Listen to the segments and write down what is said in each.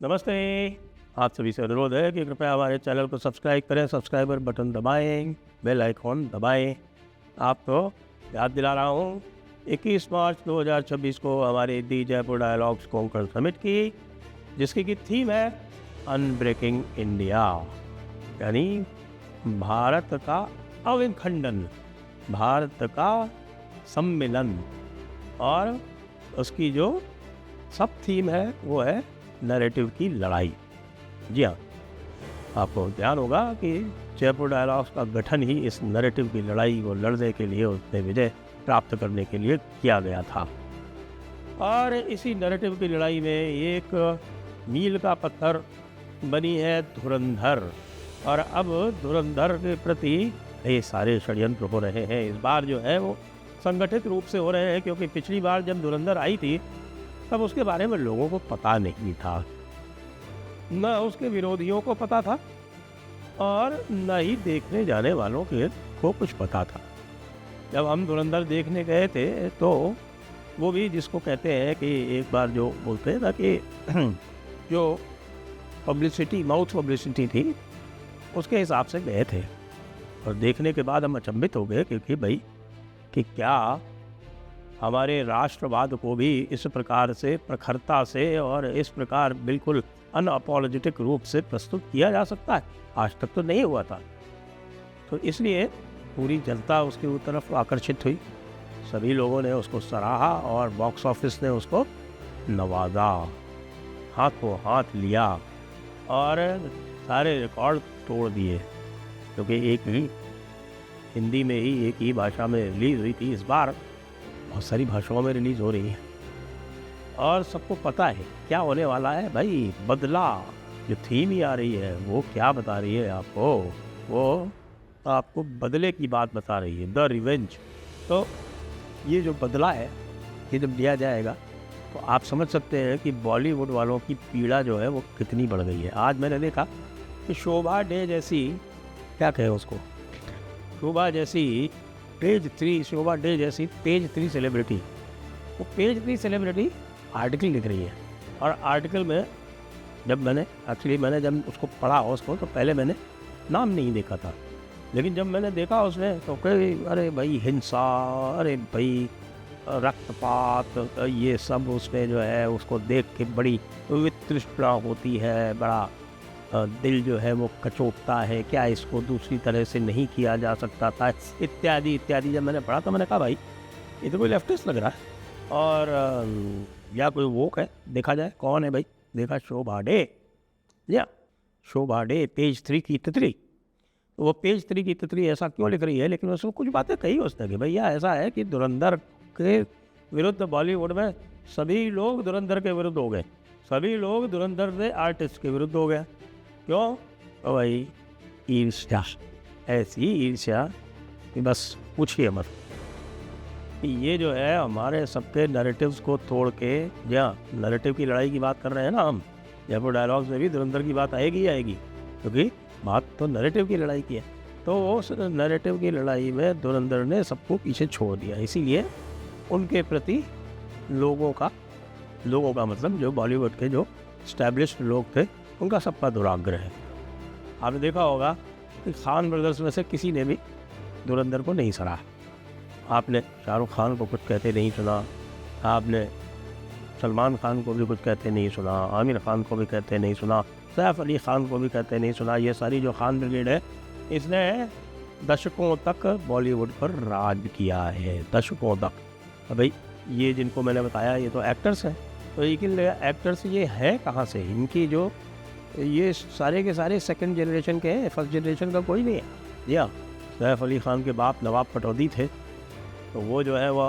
नमस्ते। आप सभी से अनुरोध है कि कृपया हमारे चैनल को सब्सक्राइब करें, सब्सक्राइबर बटन दबाएं, बेल आइकॉन दबाएं। आपको याद दिला रहा हूँ 21 मार्च 2026 को हमारी दी जयपुर डायलॉग्स कोंकण समिट की, जिसकी की थीम है अनब्रेकिंग इंडिया, यानी भारत का अविखंडन, भारत का सम्मिलन। और उसकी जो सब थीम है वो है नैरेटिव की लड़ाई। जी हाँ, आपको ध्यान होगा कि जयपुर डायलॉग्स का गठन ही इस नैरेटिव की लड़ाई को लड़ने के लिए, उसमें विजय प्राप्त करने के लिए किया गया था। और इसी नैरेटिव की लड़ाई में एक मील का पत्थर बनी है धुरंधर। और अब धुरंधर के प्रति ये सारे षड्यंत्र हो रहे हैं। इस बार जो है वो संगठित रूप से हो रहे हैं, क्योंकि पिछली बार जब धुरंधर आई थी तब उसके बारे में लोगों को पता नहीं था, न उसके विरोधियों को पता था और न ही देखने जाने वालों को कुछ पता था। जब हम धुरंधर देखने गए थे तो वो भी, जिसको कहते हैं कि एक बार जो बोलते हैं ना कि जो पब्लिसिटी, माउथ पब्लिसिटी थी, उसके हिसाब से गए थे। और देखने के बाद हम अचंभित हो गए, क्योंकि भाई कि क्या हमारे राष्ट्रवाद को भी इस प्रकार से प्रखरता से और इस प्रकार बिल्कुल अनअपोलोजेटिक रूप से प्रस्तुत किया जा सकता है? आज तक तो नहीं हुआ था। तो इसलिए पूरी जनता उसकी तरफ आकर्षित हुई, सभी लोगों ने उसको सराहा और बॉक्स ऑफिस ने उसको नवाजा, हाथों हाथ लिया और सारे रिकॉर्ड तोड़ दिए। क्योंकि एक ही हिंदी में ही, एक ही भाषा में रिलीज़ हुई थी, इस बार बहुत सारी भाषाओं में रिलीज़ हो रही है। और सबको पता है क्या होने वाला है भाई। बदला जो थीम ही आ रही है वो क्या बता रही है आपको? वो आपको बदले की बात बता रही है, द रिवेंज। तो ये जो बदला है, ये जब लिया जाएगा तो आप समझ सकते हैं कि बॉलीवुड वालों की पीड़ा जो है वो कितनी बढ़ गई है। आज मैंने देखा कि शोभा डे जैसी, क्या कहें उसको, शोभा जैसी पेज 3, शोभा डे जैसी पेज 3 सेलिब्रिटी, वो पेज 3 सेलिब्रिटी आर्टिकल लिख रही है। और आर्टिकल में जब मैंने जब उसको पढ़ा उसको, तो पहले मैंने नाम नहीं देखा था, लेकिन जब मैंने देखा उसमें तो कई, अरे भाई हिंसा, अरे भाई रक्तपात, ये सब उसमें जो है उसको देख के बड़ी वितृष्णा होती है, बड़ा दिल जो है वो कचोटता है, क्या इसको दूसरी तरह से नहीं किया जा सकता था, इत्यादि इत्यादि। जब मैंने पढ़ा तो मैंने कहा भाई ये तो कोई लेफ्टिस्ट लग रहा है, और या कोई वोक है, देखा जाए कौन है भाई। देखा शोभा डे, या शोभा डे पेज 3 की तितली। तो वो पेज 3 की तितली ऐसा क्यों लिख रही है, लेकिन उसमें कुछ बातें कही उसने कि भैया ऐसा है कि धुरंधर के विरुद्ध बॉलीवुड में सभी लोग धुरंधर के विरुद्ध हो गए, सभी लोग धुरंधर के आर्टिस्ट के विरुद्ध हो गए। क्यों? तो भाई ईर्ष्या, ऐसी ईर्ष्या कि बस पूछिए मत। ये जो है हमारे सबके नैरेटिव्स को तोड़ के, या नैरेटिव की लड़ाई की बात कर रहे हैं ना हम, जयपुर डायलॉग्स में भी धुरंधर की बात आएगी क्योंकि बात तो नैरेटिव की लड़ाई की है। तो उस नैरेटिव की लड़ाई में धुरंधर ने सबको पीछे छोड़ दिया। इसीलिए उनके प्रति लोगों का मतलब जो बॉलीवुड के जो स्टैब्लिश्ड लोग थे, उनका सबका दुराग्रह है। आपने देखा होगा कि खान ब्रदर्स में से किसी ने भी धुरंधर को नहीं सराहा। आपने शाहरुख खान को कुछ कहते नहीं सुना, आपने सलमान खान को भी कुछ कहते नहीं सुना, आमिर खान को भी कहते नहीं सुना, सैफ अली खान को भी कहते नहीं सुना। ये सारी जो खान ब्रिगेड है, इसने दशकों तक बॉलीवुड पर राज किया है, दशकों तक। भाई ये जिनको मैंने बताया ये तो एक्टर्स हैं, तो लेकिन एक्टर्स ये है कहाँ से? इनकी जो ये सारे के सारे सेकंड जनरेशन के हैं, फर्स्ट जनरेशन का कोई नहीं है। जी हाँ, सैफ अली खान के बाप नवाब पटौदी थे, तो वो जो है वो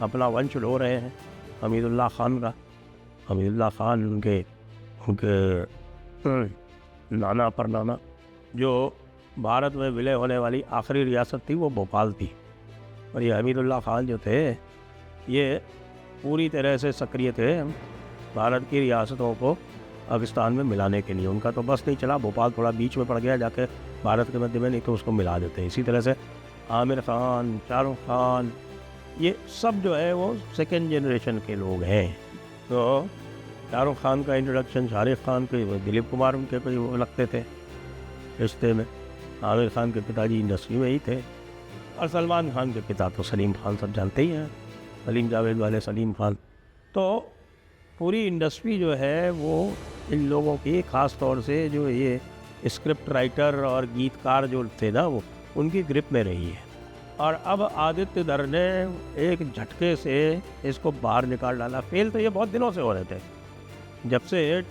अपना वंश ढो रहे हैं हमीदुल्लाह खान का। हमीदुल्लाह खान उनके नाना परनाना, जो भारत में विलय होने वाली आखिरी रियासत थी वो भोपाल थी। और ये हमीदुल्लाह खान जो थे ये पूरी तरह से सक्रिय थे भारत की रियासतों को पाकिस्तान में मिलाने के लिए। उनका तो बस नहीं चला, भोपाल थोड़ा बीच में पड़ गया जाके भारत के मध्य में, नहीं तो उसको मिला देते। इसी तरह से आमिर खान, शाहरुख खान, ये सब जो है वो सेकेंड जनरेशन के लोग हैं। तो शाहरुख खान का इंट्रोडक्शन शाहरुख खान के दिलीप कुमार उनके कोई वो लगते थे रिश्ते में। आमिर खान के पिताजी इंडस्ट्री में ही थे, और सलमान खान के पिता तो सलीम खान सब जानते ही हैं, सलीम जावेद वाले सलीम खान। तो पूरी इंडस्ट्री जो है वो इन लोगों की, ख़ास तौर से जो ये स्क्रिप्ट राइटर और गीतकार जो थे ना, वो उनकी ग्रिप में रही है। और अब आदित्य धर ने एक झटके से इसको बाहर निकाल डाला। फेल तो ये बहुत दिनों से हो रहे थे, जब से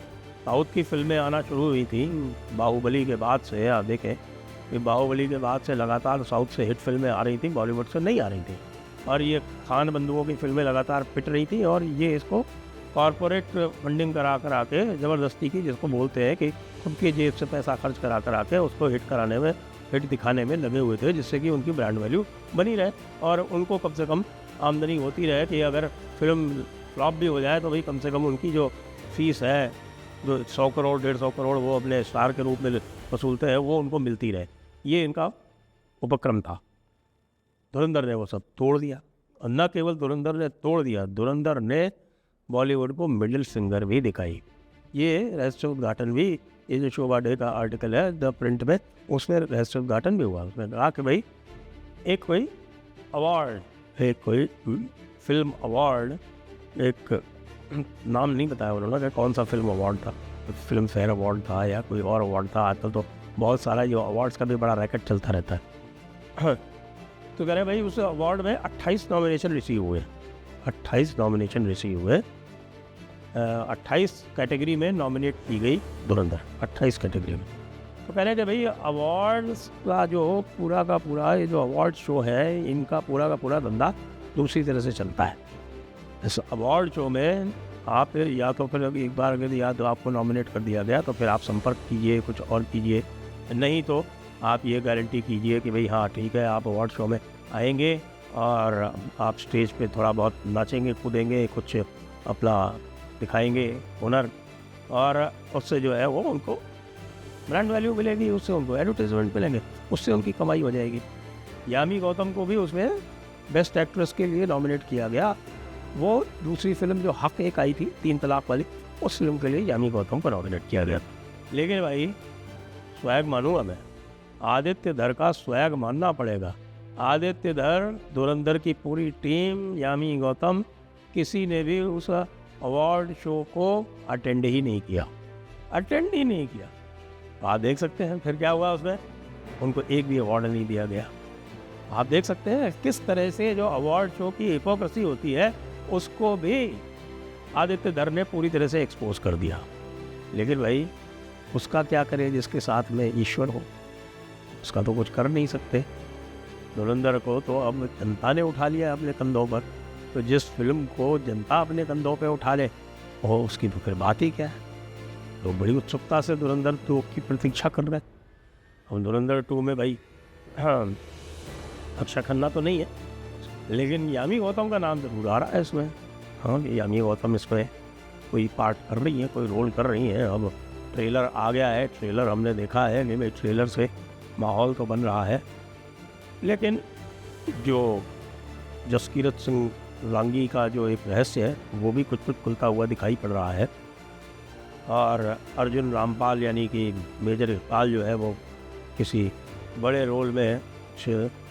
साउथ की फिल्में आना शुरू हुई थी बाहुबली के बाद से। आप देखें कि बाहुबली के बाद से लगातार साउथ से हिट फिल्में आ रही थी, बॉलीवुड से नहीं आ रही थी, और ये खान बंधुओं की फिल्में लगातार पिट रही थी। और ये इसको कॉरपोरेट फंडिंग करा के ज़बरदस्ती की, जिसको बोलते हैं कि खुद की जेब से पैसा खर्च करा के उसको हिट कराने में, हिट दिखाने में लगे हुए थे, जिससे कि उनकी ब्रांड वैल्यू बनी रहे और उनको कम से कम आमदनी होती रहे कि अगर फिल्म फ्लॉप भी हो जाए तो भाई कम से कम उनकी जो फीस है, जो 100 करोड़ 150 करोड़ वो अपने स्टार के रूप में वसूलते हैं, वो उनको मिलती रहे। ये इनका उपक्रम था। धुरंधर ने वो सब तोड़ दिया, और न केवल धुरंधर ने तोड़ दिया, धुरंधर ने बॉलीवुड को मिडिल फिंगर भी दिखाई। ये रहस्य उद्घाटन भी, ये जो शोभा डे का आर्टिकल है द प्रिंट में, उसमें रहस्य उद्घाटन भी हुआ। उसमें कहा कि भाई एक कोई अवार्ड, एक कोई फिल्म अवार्ड, एक नाम नहीं बताया उन्होंने कि कौन सा फिल्म अवार्ड था, फिल्म फेयर अवार्ड था या कोई और अवार्ड था। आजकल तो बहुत सारा जो अवार्ड्स का भी बड़ा रैकेट चलता रहता है। तो कह रहे भाई उस अवार्ड में 28 नॉमिनेशन रिसीव हुए, 28 नॉमिनेशन रिसीव हुए, 28 कैटेगरी में नॉमिनेट की गई धुरंधर, 28 कैटेगरी में। तो कह रहे थे भाई अवार्ड्स का जो पूरा का पूरा ये जो अवार्ड शो है, इनका पूरा का पूरा धंधा दूसरी तरह से चलता है। इस अवार्ड शो में आप या तो फिर एक बार अगर या तो आपको नॉमिनेट कर दिया गया तो फिर आप संपर्क कीजिए, कुछ और कीजिए, नहीं तो आप ये गारंटी कीजिए कि भाई हाँ ठीक है, आप अवार्ड शो में आएंगे और आप स्टेज पे थोड़ा बहुत नाचेंगे, कूदेंगे, कुछ अपना दिखाएंगे हुनर, और उससे जो है वो उनको ब्रांड वैल्यू मिलेगी, उससे उनको एडवर्टाइजमेंट मिलेंगे, उससे उनकी कमाई हो जाएगी। यामी गौतम को भी उसमें बेस्ट एक्ट्रेस के लिए नॉमिनेट किया गया। वो दूसरी फिल्म जो हक एक आई थी 3 तलाक वाली, उस फिल्म के लिए यामी गौतम को नॉमिनेट किया गया। लेकिन भाई स्वैग मानूंगा मैं, आदित्य धर का स्वैग मानना पड़ेगा। आदित्य धर, धुरंधर की पूरी टीम, यामी गौतम, किसी ने भी उस अवार्ड शो को अटेंड ही नहीं किया, अटेंड ही नहीं किया। आप देख सकते हैं फिर क्या हुआ, उसमें उनको एक भी अवार्ड नहीं दिया गया। आप देख सकते हैं किस तरह से जो अवार्ड शो की हिपोक्रेसी होती है उसको भी आदित्य धर ने पूरी तरह से एक्सपोज कर दिया। लेकिन भाई उसका क्या करे जिसके साथ में ईश्वर हो, उसका तो कुछ कर नहीं सकते। धुरंधर को तो अब जनता ने उठा लिया अपने कंधों पर, तो जिस फिल्म को जनता अपने कंधों पे उठा ले वो उसकी तो फिर बात ही क्या है। तो बड़ी उत्सुकता से धुरंधर 2 की प्रतीक्षा कर रहे हैं। अब धुरंधर 2 में भाई हाँ अक्षय खन्ना तो नहीं है, लेकिन यामी गौतम का नाम जरूर आ रहा है इसमें। हाँ यामी गौतम इसमें कोई पार्ट कर रही है, कोई रोल कर रही है। अब ट्रेलर आ गया है, ट्रेलर हमने देखा है कि भाई ट्रेलर से माहौल तो बन रहा है, लेकिन जो जसकीरत सिंह रांगी का जो एक रहस्य है वो भी कुछ कुछ खुलता हुआ दिखाई पड़ रहा है। और अर्जुन रामपाल यानी कि मेजर इकबाल जो है वो किसी बड़े रोल में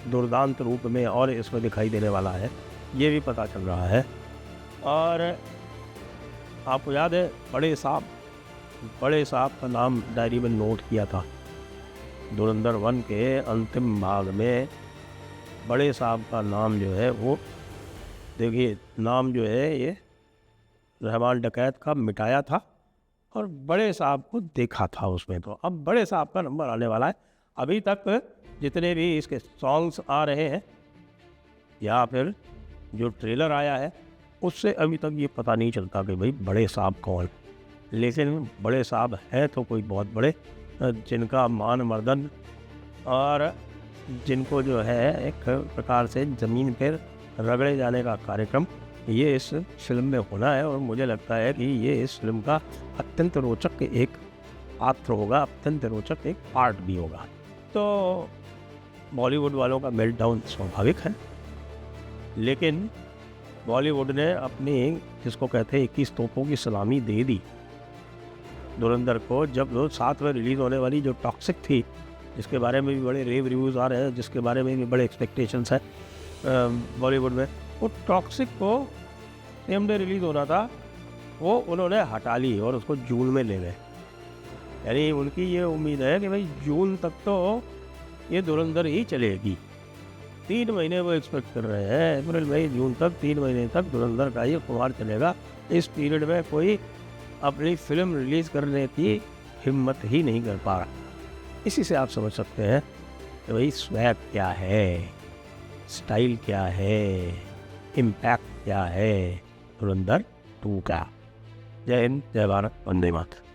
दुर्दांत रूप में और इसमें दिखाई देने वाला है, ये भी पता चल रहा है। और आपको याद है बड़े साहब का नाम डायरी में नोट किया था। धुरंधर 1 के अंतिम भाग में बड़े साहब का नाम जो है वो, देखिए नाम जो है ये रहमान डकैत का मिटाया था और बड़े साहब को देखा था उसमें। तो अब बड़े साहब का नंबर आने वाला है। अभी तक जितने भी इसके सॉन्ग्स आ रहे हैं या फिर जो ट्रेलर आया है उससे अभी तक ये पता नहीं चलता कि भाई बड़े साहब कौन। लेकिन बड़े साहब हैं तो कोई बहुत बड़े, जिनका मान मर्दन और जिनको जो है एक प्रकार से ज़मीन पर रगड़े जाने का कार्यक्रम ये इस फिल्म में होना है। और मुझे लगता है कि ये इस फिल्म का अत्यंत रोचक एक पात्र होगा, अत्यंत रोचक एक पार्ट भी होगा। तो बॉलीवुड वालों का मेल्टडाउन स्वाभाविक है, लेकिन बॉलीवुड ने अपनी जिसको कहते हैं 21 तोपों की सलामी दे दी धुरंधर को, जब वो साथ में रिलीज़ होने वाली जो टॉक्सिक थी, जिसके बारे में भी बड़े रेव रिव्यूज़ आ रहे हैं, जिसके बारे में भी बड़े एक्सपेक्टेशंस हैं बॉलीवुड में, वो टॉक्सिक को सेम डे रिलीज़ होना था, वो उन्होंने हटा ली और उसको जून में ले गए। यानी उनकी ये उम्मीद है कि भाई जून तक तो ये धुरंधर ही चलेगी। 3 महीने वो एक्सपेक्ट कर रहे हैं, अप्रैल मई जून तक 3 महीने तक धुरंधर का ये कुमार चलेगा। इस पीरियड में कोई अपनी फिल्म रिलीज़ करने की हिम्मत ही नहीं कर पा रहा। इसी से आप समझ सकते हैं कि भाई स्वैग क्या है, स्टाइल क्या है, इम्पैक्ट क्या है धुरंधर 2 का। जय हिंद, जय भारत, वंदे मातरम।